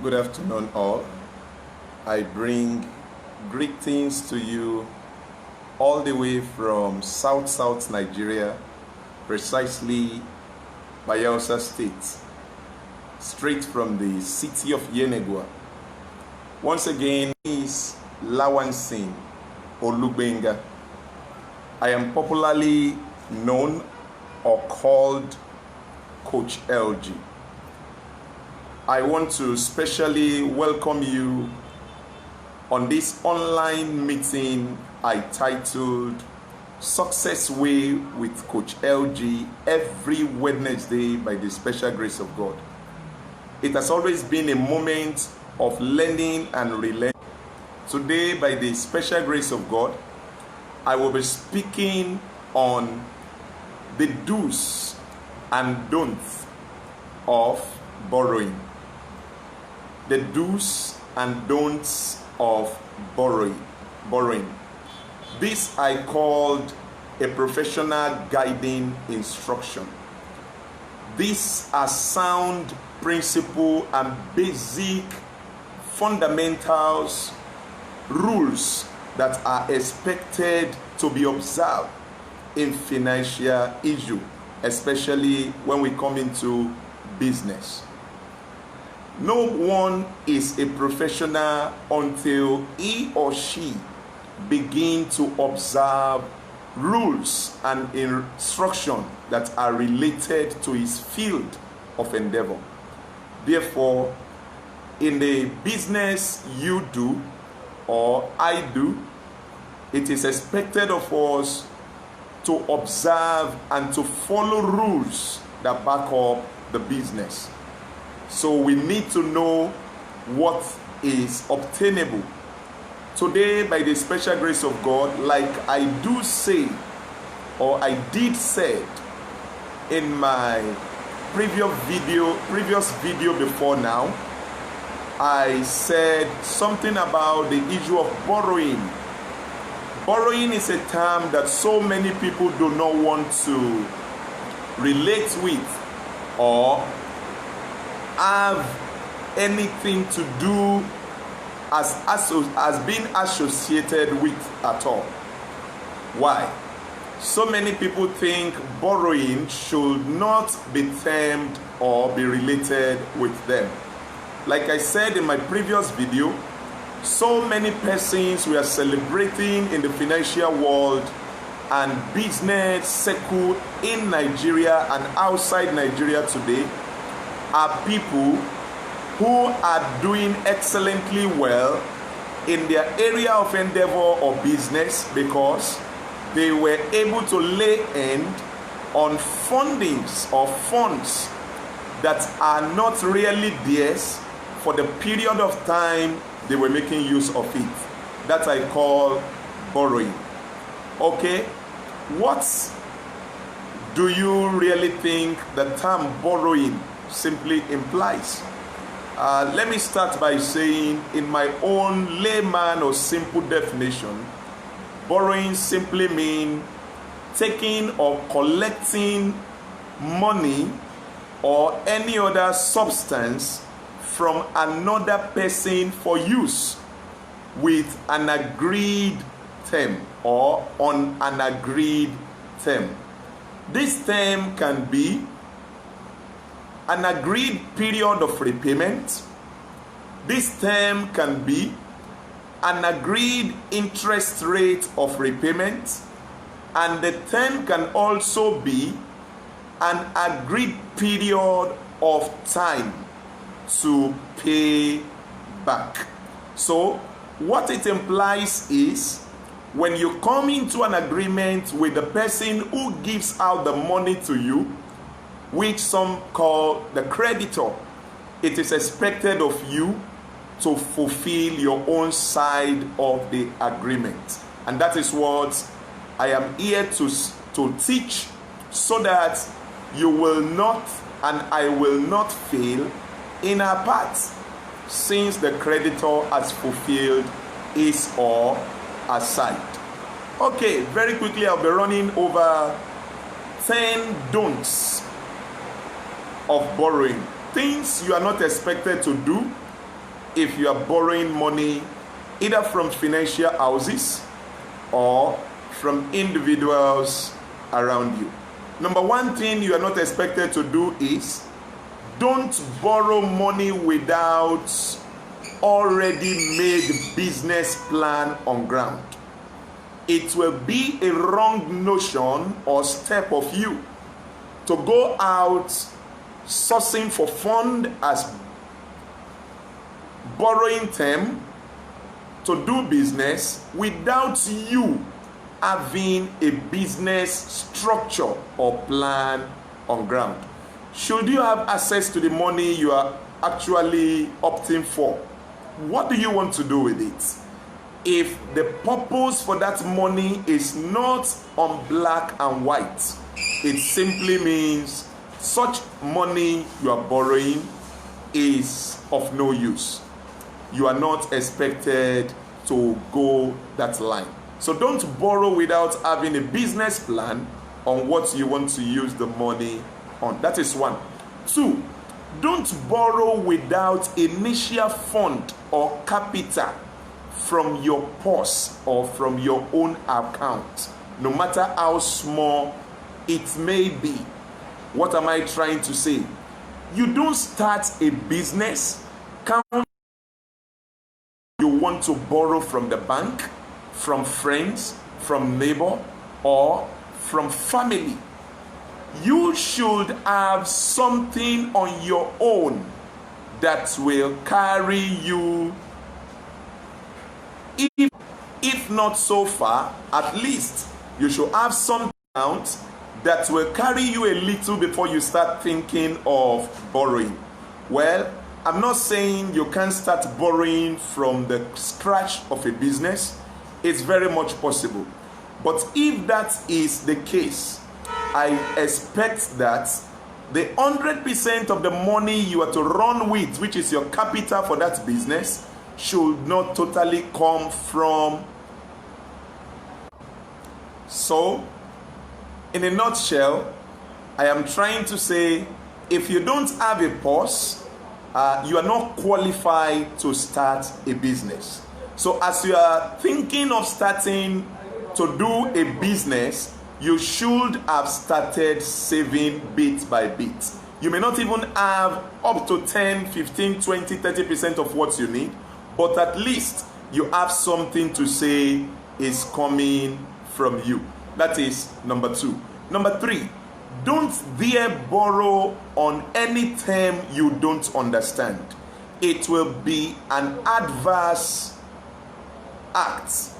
Good afternoon, all. I bring greetings to you all the way from South Nigeria, precisely Bayelsa State, straight from the city of Yenagoa. Once again, is Lawansin Olubenga. I am popularly known or called Coach LG. I want to specially welcome you on this online meeting I titled Success Way with Coach LG every Wednesday by the special grace of God. It has always been a moment of learning and relearning. Today, by the special grace of God, I will be speaking on the do's and don'ts of borrowing. The do's and don'ts of borrowing. This I called a professional guiding instruction. These are sound principle and basic fundamentals, rules that are expected to be observed in financial issue, especially when we come into business. No one is a professional until he or she begin to observe rules and instruction that are related to his field of endeavor. Therefore, in the business you do or I do, it is expected of us to observe and to follow rules that back up the business. So we need to know what is obtainable. Today, by the special grace of God, like I do say, or I did say in my previous video before now, I said something about the issue of borrowing. Borrowing is a term that so many people do not want to relate with or have anything to do as being associated with at all. Why? So many people think borrowing should not be termed or be related with them. Like I said in my previous video, so many persons we are celebrating in the financial world and business circle in Nigeria and outside Nigeria today are people who are doing excellently well in their area of endeavor or business because they were able to lay end on fundings or funds that are not really theirs for the period of time they were making use of it. That I call borrowing. Okay, what do you really think the term borrowing simply implies? Let me start by saying, in my own layman or simple definition, borrowing simply means taking or collecting money or any other substance from another person for use with an agreed term or on an agreed term. This term can be an agreed period of repayment. This term can be an agreed interest rate of repayment, and the term can also be an agreed period of time to pay back. So what it implies is when you come into an agreement with the person who gives out the money to you, which some call the creditor, it is expected of you to fulfill your own side of the agreement. And that is what I am here to teach, so that you will not and I will not fail in our part, since the creditor has fulfilled his or her side. Okay, very quickly I'll be running over 10 don'ts of borrowing. Things you are not expected to do if you are borrowing money either from financial houses or from individuals around you. Number one thing you are not expected to do is don't borrow money without already made business plan on ground. It will be a wrong notion or step of you to go out sourcing for fund as borrowing them to do business without you having a business structure or plan on ground. Should you have access to the money you are actually opting for, what do you want to do with it? If the purpose for that money is not on black and white, it simply means such money you are borrowing is of no use. You are not expected to go that line. So don't borrow without having a business plan on what you want to use the money on. That is one. Two, don't borrow without initial fund or capital from your purse or from your own account, no matter how small it may be. What am I trying to say? You don't start a business count you want to borrow from the bank, from friends, from neighbor, or from family. You should have something on your own that will carry you, if not so far, at least you should have some amount that will carry you a little before you start thinking of borrowing. Well, I'm not saying you can't start borrowing from the scratch of a business. It's very much possible. But if that is the case, I expect that the 100% of the money you are to run with, which is your capital for that business, should not totally come from. So, in a nutshell, I am trying to say, if you don't have a purse, you are not qualified to start a business. So as you are thinking of starting to do a business, you should have started saving bit by bit. You may not even have up to 10, 15, 20, 30% of what you need, but at least you have something to say is coming from you. That is number two. Number three, don't dare borrow on any term you don't understand. It will be an adverse act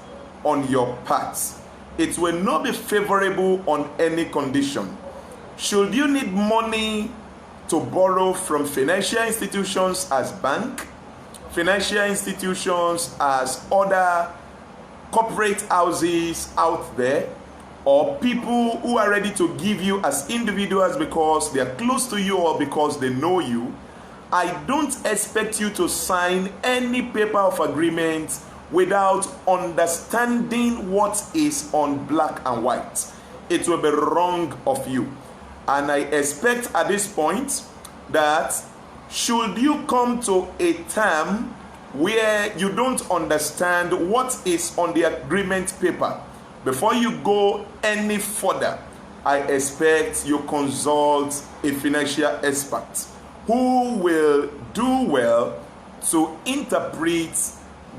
on your part. It will not be favorable on any condition. Should you need money to borrow from financial institutions as bank, financial institutions as other corporate houses out there, or people who are ready to give you as individuals because they are close to you or because they know you, I don't expect you to sign any paper of agreement without understanding what is on black and white. It will be wrong of you. And I expect at this point that should you come to a term where you don't understand what is on the agreement paper, before you go any further, I expect you consult a financial expert who will do well to interpret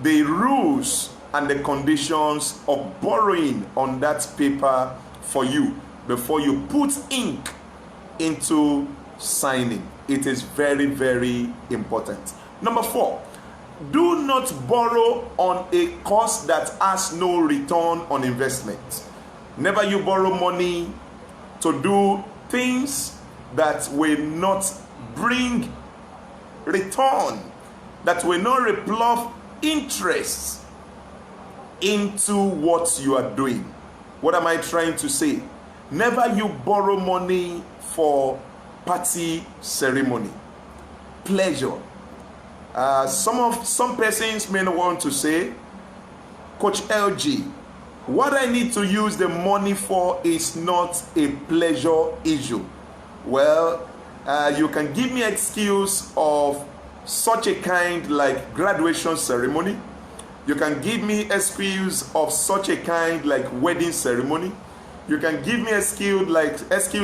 the rules and the conditions of borrowing on that paper for you before you put ink into signing. It is very, very important. Number four, do not borrow on a cost that has no return on investment. Never you borrow money to do things that will not bring return, that will not replow interest into what you are doing. What am I trying to say? Never you borrow money for party ceremony, pleasure. Some persons may want to say, Coach LG, what I need to use the money for is not a pleasure issue. Well, you can give me excuse of such a kind like graduation ceremony. You can give me excuse of such a kind like wedding ceremony. You can give me excuse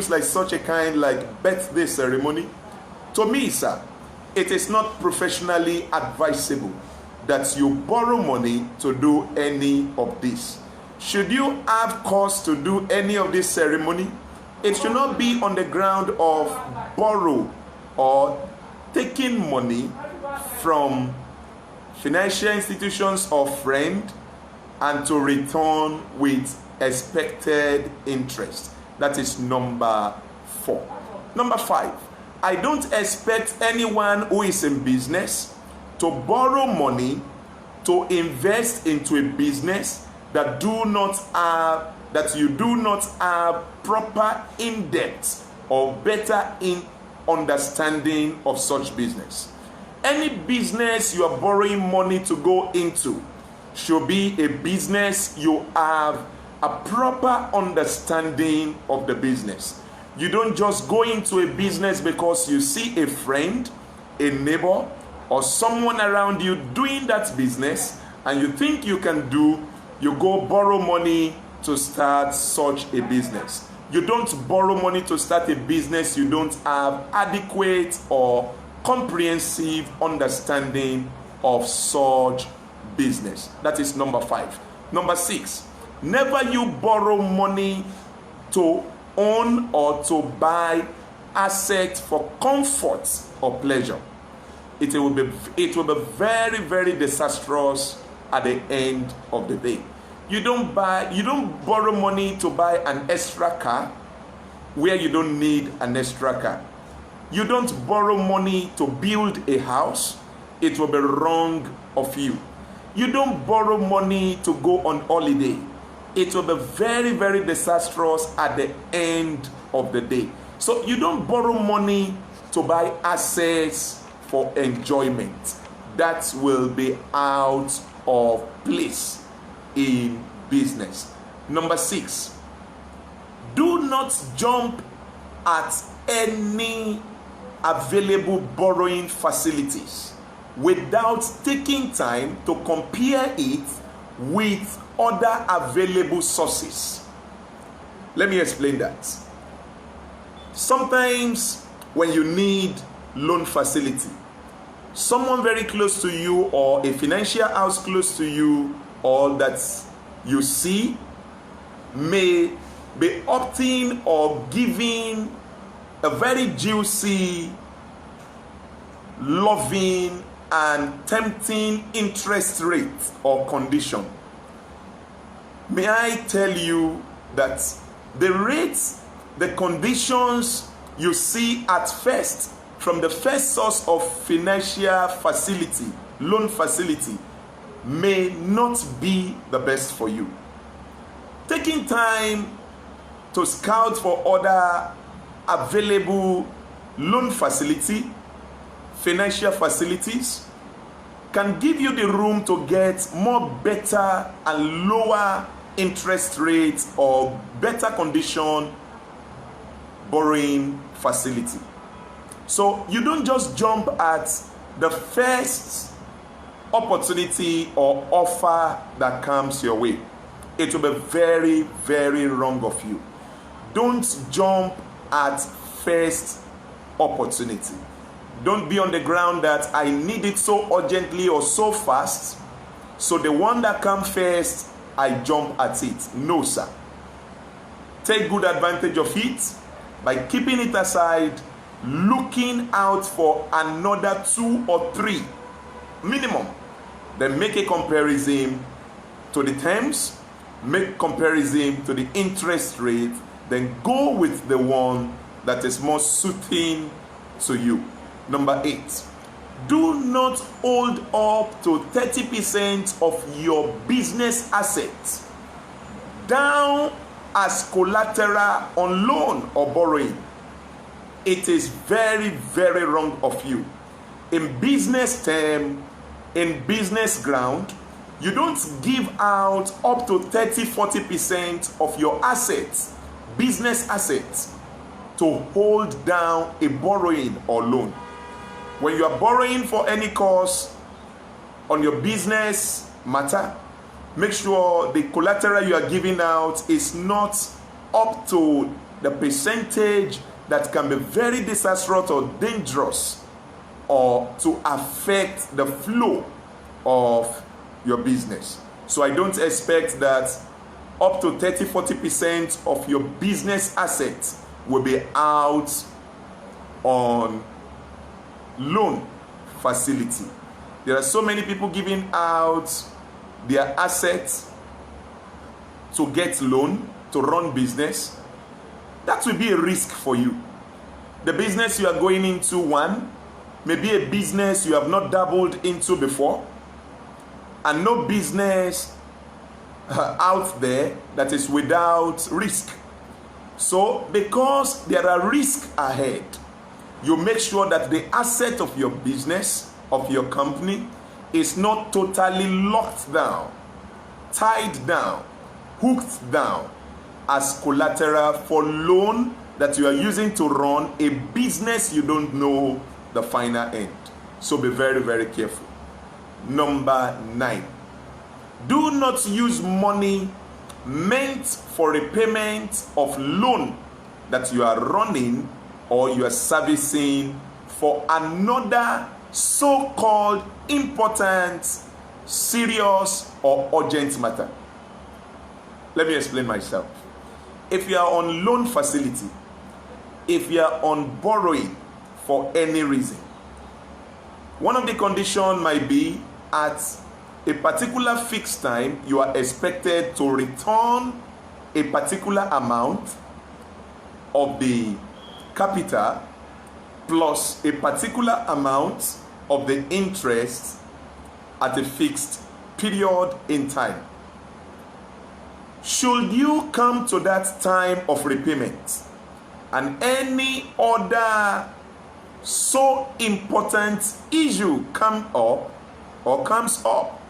like such a kind like birthday ceremony. To me, sir, it is not professionally advisable that you borrow money to do any of this. Should you have cause to do any of this ceremony, it should not be on the ground of borrow or taking money from financial institutions or friend and to return with expected interest. That is number 4. Number 5, I don't expect anyone who is in business to borrow money to invest into a business that you do not have proper in-depth or better in understanding of such business. Any business you are borrowing money to go into should be a business you have a proper understanding of the business. You don't just go into a business because you see a friend, a neighbor, or someone around you doing that business and you think you can you go borrow money to start such a business. You don't borrow money to start a business you don't have adequate or comprehensive understanding of such business. That is number 5. Number 6, never you borrow money to own or to buy assets for comfort or pleasure. It will be very, very disastrous at the end of the day. You don't borrow money to buy an extra car where you don't need an extra car. You don't borrow money to build a house. It will be wrong of you. You don't borrow money to go on holiday. It will be very, very disastrous at the end of the day. So you don't borrow money to buy assets for enjoyment. That will be out of place in business. Number 6, do not jump at any available borrowing facilities without taking time to compare it with other available sources. Let me explain that. Sometimes when you need loan facility, someone very close to you or a financial house close to you or that you see may be opting or giving a very juicy, loving and tempting interest rate or condition. May I tell you that the rates, the conditions you see at first from the first source of financial facility, loan facility, may not be the best for you. Taking time to scout for other available loan facility, financial facilities, can give you the room to get more better and lower interest rates or better condition borrowing facility. So you don't just jump at the first opportunity or offer that comes your way. It will be very, very wrong of you. Don't jump at first opportunity. Don't be on the ground that I need it so urgently or so fast, so the one that comes first, I jump at it. No, sir. Take good advantage of it by keeping it aside, looking out for another 2 or 3 minimum. Then make a comparison to the terms, make comparison to the interest rate, then go with the one that is more suiting to you. Number 8, do not hold up to 30% of your business assets down as collateral on loan or borrowing. It is very, very wrong of you. In business term, in business ground, you don't give out up to 30-40% of your assets, business assets, to hold down a borrowing or loan. When you are borrowing for any cause on your business matter, make sure the collateral you are giving out is not up to the percentage that can be very disastrous or dangerous or to affect the flow of your business. So I don't expect that up to 30-40% of your business assets will be out on loan facility. There are so many people giving out their assets to get loan to run business. That will be a risk for you. The business you are going into, one, may be a business you have not dabbled into before, and no business out there that is without risk. So because there are risks ahead, you make sure that the asset of your business, of your company, is not totally locked down, tied down, hooked down as collateral for loan that you are using to run a business you don't know the final end. So be very, very careful. Number 9, do not use money meant for repayment of loan that you are running or you are servicing for another so-called important, serious, or urgent matter. Let me explain myself. If you are on loan facility, if you are on borrowing for any reason, one of the conditions might be at a particular fixed time you are expected to return a particular amount of the capital plus a particular amount of the interest at a fixed period in time. Should you come to that time of repayment and any other so important issue comes up,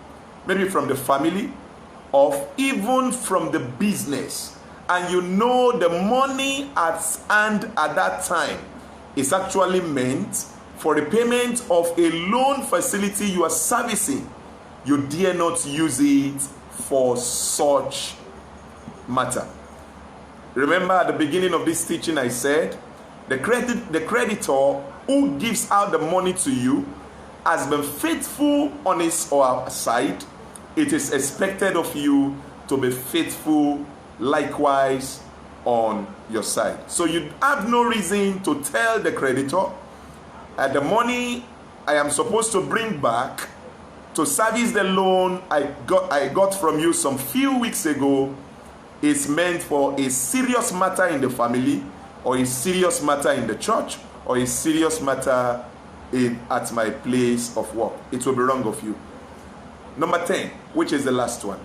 maybe from the family or even from the business, and you know the money at hand at that time is actually meant for repayment of a loan facility you are servicing, you dare not use it for such matter. Remember at the beginning of this teaching I said the creditor who gives out the money to you has been faithful on his or her side. It is expected of you to be faithful likewise on your side. So you have no reason to tell the creditor the money I am supposed to bring back to service the loan I got from you some few weeks ago is meant for a serious matter in the family, or a serious matter in the church, or a serious matter at my place of work. It will be wrong of you. Number 10, which is the last one.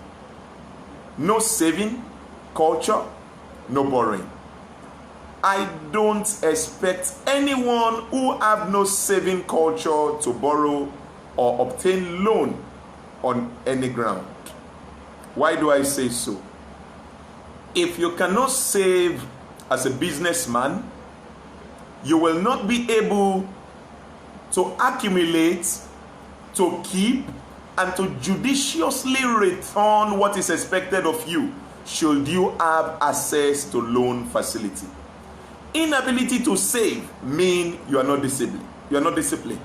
No saving culture, no borrowing. I don't expect anyone who have no saving culture to borrow or obtain loan on any ground. Why do I say so? If you cannot save as a businessman, you will not be able to accumulate, to keep, and to judiciously return what is expected of you should you have access to loan facility. Inability to save means you are not disciplined. You are not disciplined.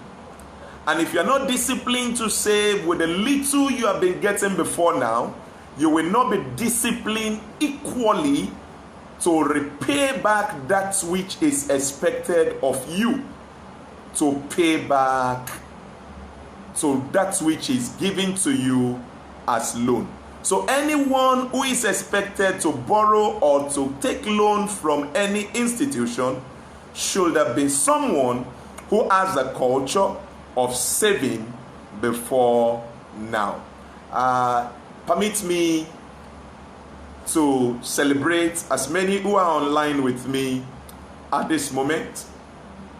And if you are not disciplined to save with the little you have been getting before now, you will not be disciplined equally to repay back that which is expected of you, to pay back to that which is given to you as loan. So anyone who is expected to borrow or to take loan from any institution should have been someone who has a culture of saving before now. Permit me to celebrate as many who are online with me at this moment.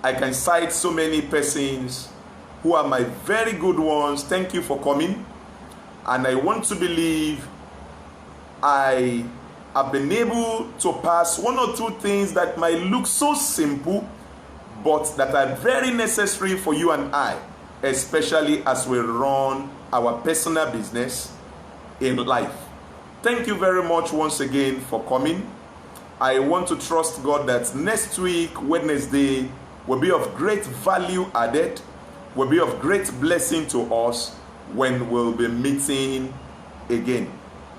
I can cite so many persons who are my very good ones. Thank you for coming. And I want to believe I have been able to pass one or two things that might look so simple, but that are very necessary for you and I, especially as we run our personal business in life. Thank you very much once again for coming. I want to trust God that next week, Wednesday, will be of great value added, will be of great blessing to us when we'll be meeting again.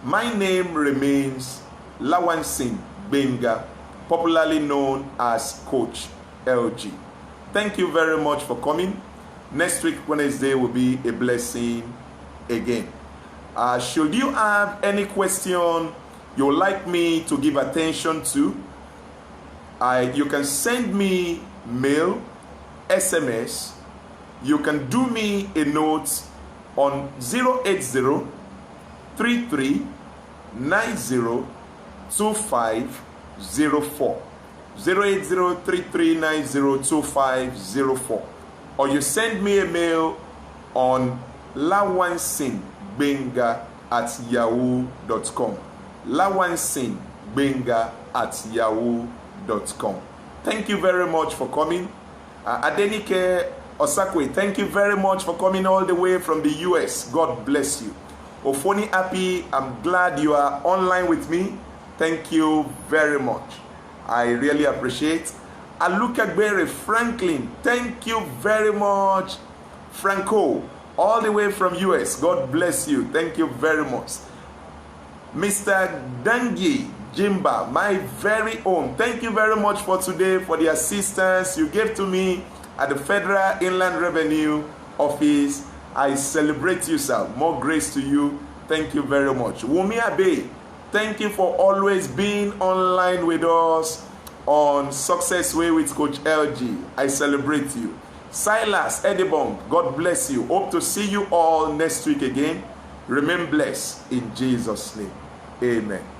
My name remains Lawansin Gbenga, popularly known as Coach LG. Thank you very much for coming. Next week, Wednesday, will be a blessing again. Should you have any question you would like me to give attention to, you can send me mail, SMS. You can do me a note on 08033902504. 08033902504. Or you send me a mail on lawansinbenga@yahoo.com. lawansinbenga@yahoo.com. Thank you very much for coming. Adenike Osakwe, thank you very much for coming all the way from the US. God bless you. Ofoni Happy, I'm glad you are online with me. Thank you very much. I really appreciate. Alukagbere Franklin, thank you very much. Franco, all the way from US. God bless you. Thank you very much. Mr. Dangi Jimba, my very own, thank you very much for today, for the assistance you gave to me at the Federal Inland Revenue Office. I celebrate you, sir. More grace to you. Thank you very much. Wumi Abe, thank you for always being online with us on Success Way with Coach LG. I celebrate you. Silas Edibong, God bless you. Hope to see you all next week again. Remain blessed in Jesus' name. Amen.